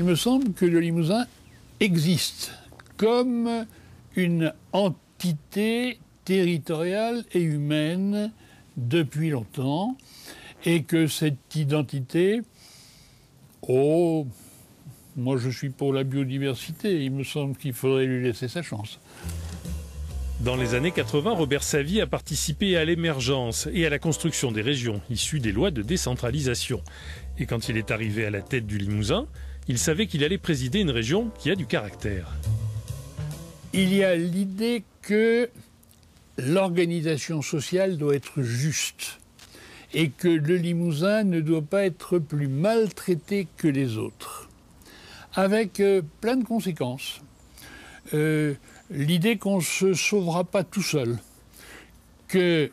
Il me semble que le Limousin existe comme une entité territoriale et humaine depuis longtemps, et que cette identité, moi je suis pour la biodiversité, il me semble qu'il faudrait lui laisser sa chance. Dans les années 80, Robert Savy a participé à l'émergence et à la construction des régions issues des lois de décentralisation. Et quand il est arrivé à la tête du Limousin, il savait qu'il allait présider une région qui a du caractère. Il y a l'idée que l'organisation sociale doit être juste et que le Limousin ne doit pas être plus maltraité que les autres, avec plein de conséquences. L'idée qu'on ne se sauvera pas tout seul, que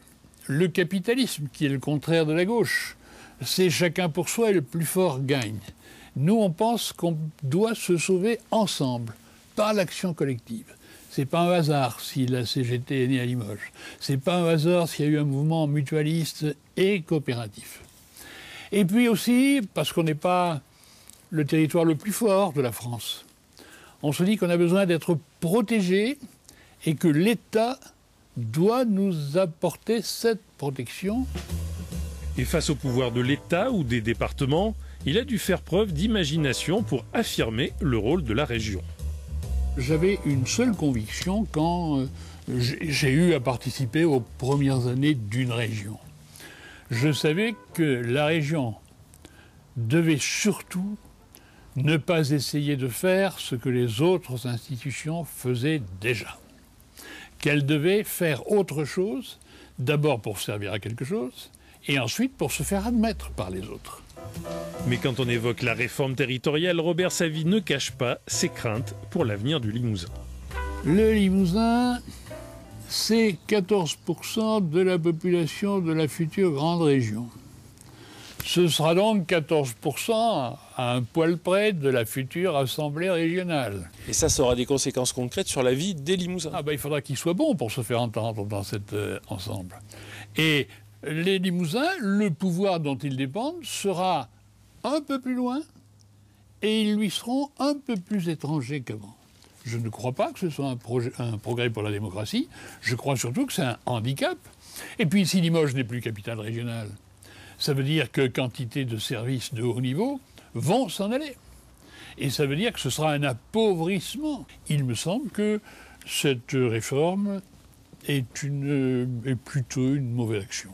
le capitalisme, qui est le contraire de la gauche, c'est chacun pour soi et le plus fort gagne. Nous, on pense qu'on doit se sauver ensemble, par l'action collective. C'est pas un hasard si la CGT est née à Limoges. C'est pas un hasard s'il y a eu un mouvement mutualiste et coopératif. Et puis aussi, parce qu'on n'est pas le territoire le plus fort de la France, on se dit qu'on a besoin d'être protégé et que l'État doit nous apporter cette protection. Et face au pouvoir de l'État ou des départements, il a dû faire preuve d'imagination pour affirmer le rôle de la région. J'avais une seule conviction quand j'ai eu à participer aux premières années d'une région. Je savais que la région devait surtout ne pas essayer de faire ce que les autres institutions faisaient déjà. Qu'elle devait faire autre chose, d'abord pour servir à quelque chose, et ensuite pour se faire admettre par les autres. Mais quand on évoque la réforme territoriale, Robert Savy ne cache pas ses craintes pour l'avenir du Limousin. Le Limousin, c'est 14% de la population de la future grande région. Ce sera donc 14% à un poil près de la future Assemblée régionale. Et ça aura des conséquences concrètes sur la vie des Limousins. Il faudra qu'ils soient bons pour se faire entendre dans cet ensemble. Et les Limousins, le pouvoir dont ils dépendent sera un peu plus loin et ils lui seront un peu plus étrangers qu'avant. Je ne crois pas que ce soit un progrès pour la démocratie. Je crois surtout que c'est un handicap. Et puis si Limoges n'est plus capitale régionale, ça veut dire que quantité de services de haut niveau vont s'en aller. Et ça veut dire que ce sera un appauvrissement. Il me semble que cette réforme est plutôt une mauvaise action.